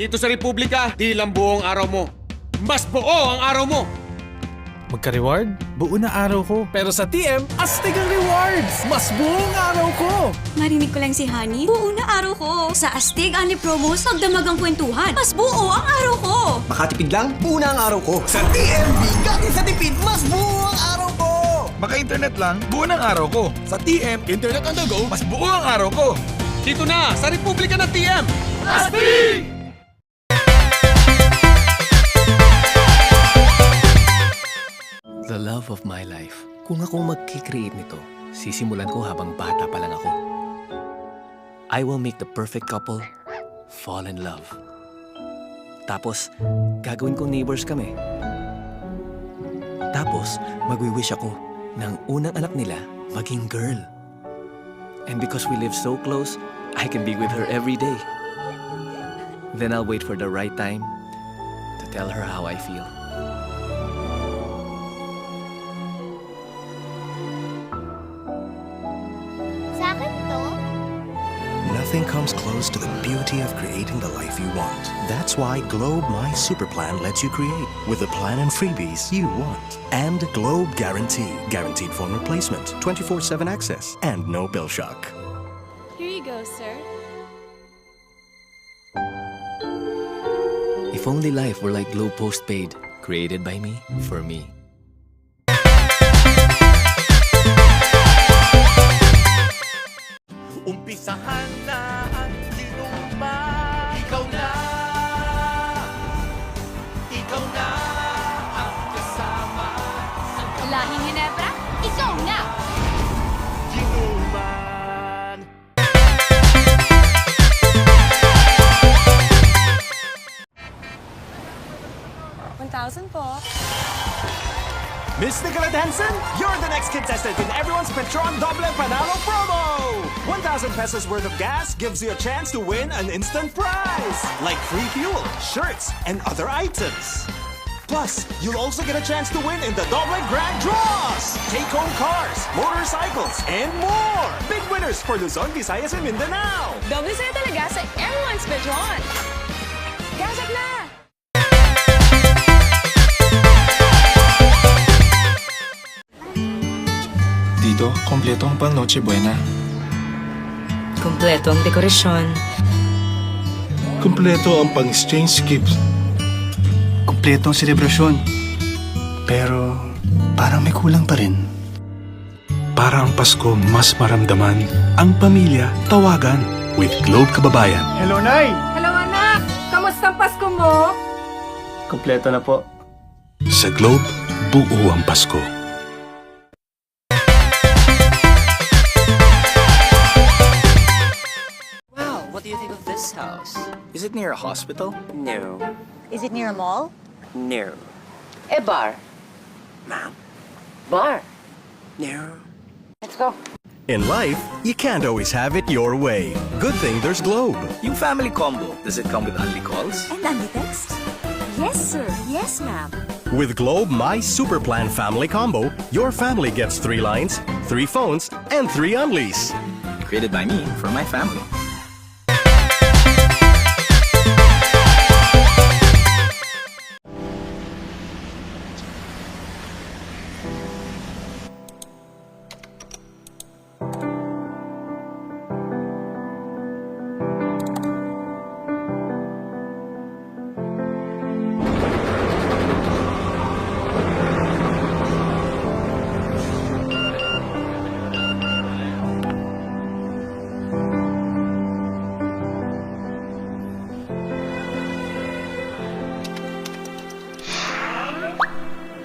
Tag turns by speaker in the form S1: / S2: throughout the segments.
S1: Dito sa Republika, di lang buong araw mo. Mas buo ang araw mo.
S2: Magka-reward? Buo na araw ko. Pero sa TM, astig ang rewards! Mas buong araw ko!
S3: Marinig ko lang si Honey, buo na araw ko. Sa Astig Only Promos, magdamag ang kwentuhan. Mas buo ang araw ko.
S4: Makatipid lang, buo na ang araw ko. Sa TMB, kahit sa tipid, mas buo ang araw ko!
S5: Maka-internet lang, buo ng araw ko. Sa TM, internet on the go, mas buo ang araw ko.
S1: Dito na, sa Republika ng TM.
S6: The love of my life. Kung ako magkikreate nito, sisimulan ko habang bata pa lang ako. I will make the perfect couple fall in love. Tapos, gagawin kong neighbors kami. Tapos, magwi-wish ako na ang unang anak nila maging girl. And because we live so close, I can be with her every day. Then I'll wait for the right time to tell her how I feel.
S7: Sa akin to.
S8: Nothing comes close to the beauty of creating the life you want. That's why Globe My Super Plan lets you create with the plan and freebies you want. And Globe Guarantee. Guaranteed phone replacement, 24/7 access, and no bill shock.
S7: Here you go, sir.
S6: If only life were like Globe Postpaid, created by me, for me.
S4: Umpisahan na ang linuma. Ikaw na ang kasama.
S7: Lahing Ginebra, ikaw na!
S4: Ginuman.
S3: 1,000 po.
S4: Miss Nicola Danson, you're the next contestant in everyone's Petron Doble Panalo promo! 1,000 pesos worth of gas gives you a chance to win an instant prize, like free fuel, shirts, and other items. Plus, you'll also get a chance to win in the Doble Grand Draws! Take-home cars, motorcycles, and more! Big winners for Luzon, Visayas, and Mindanao!
S9: Doble saya talaga sa everyone's Petron! Gasak na!
S5: Dito, kompleto ang pang Noche Buena.
S9: Kompleto ang dekorasyon.
S10: Kumpleto ang pang-exchange gifts. Kumpleto ang selebrasyon. Pero parang may kulang pa rin. Para ang Pasko mas maramdaman, ang pamilya tawagan with Globe Kababayan.
S4: Hello, Nay!
S9: Hello anak! Kamusta ang Pasko mo?
S4: Kompleto na po.
S10: Sa Globe, buo ang Pasko.
S6: Wow, what do you think of this house? Is it near a hospital?
S11: No.
S3: Is it near a mall?
S11: No.
S9: A bar.
S11: Ma'am.
S9: Bar.
S11: No.
S9: Let's go.
S8: In life, you can't always have it your way. Good thing there's Globe.
S6: Yung family combo, does it come with only calls?
S3: And only text? Yes, sir. Yes, ma'am.
S8: With Globe My Super Plan Family Combo, your family gets 3 lines, 3 phones, and 3 unleashes.
S6: Created by me, for my family.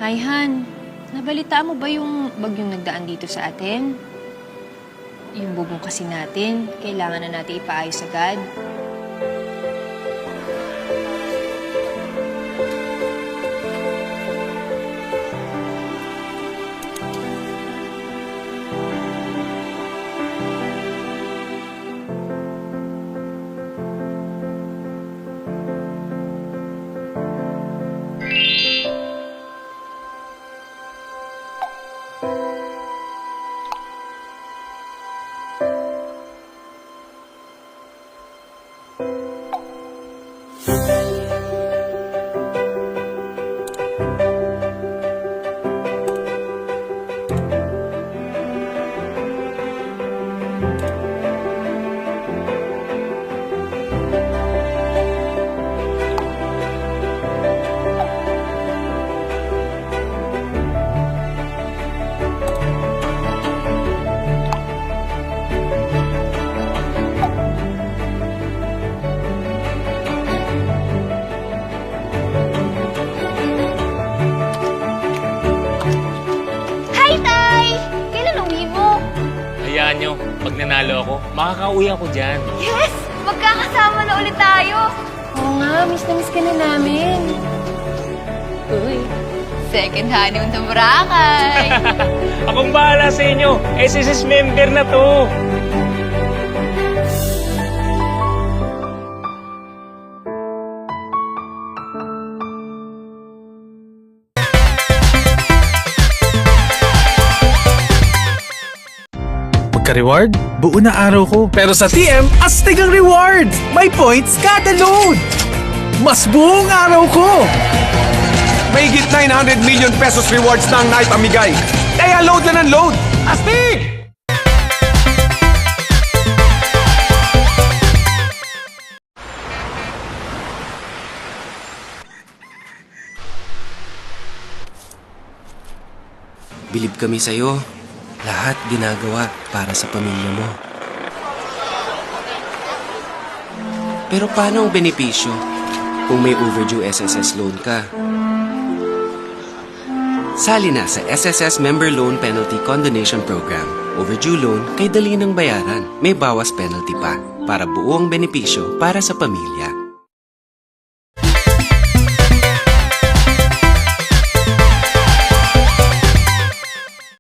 S9: Hi, Han. Nabalitaan mo ba yung bagyong nagdaan dito sa atin? Yung bubong kasi natin, kailangan na natin ipaayos agad.
S6: samahan nyo. Pag nanalo ako, makakauwi ako dyan.
S7: Yes! Magkakasama na ulit tayo!
S9: Oo nga, miss na miss ka na namin.
S7: Uy, second honeymoon sa Boracay!
S6: Akong bahala sa inyo. SSS member na to.
S2: Magka-reward? Buo na araw ko. Pero sa TM, astig ang rewards! May points kada load! Mas buong araw ko!
S5: May higit 900 million pesos rewards na ang naipamigay. Kaya load na ng load! Astig!
S11: Bilib kami sa'yo. Lahat ginagawa para sa pamilya mo. Pero paano ang benepisyo kung may overdue SSS loan ka? Sali na sa SSS Member Loan Penalty Condonation Program. Overdue loan, kay dali ng bayaran. May bawas penalty pa para buo ang benepisyo para sa pamilya.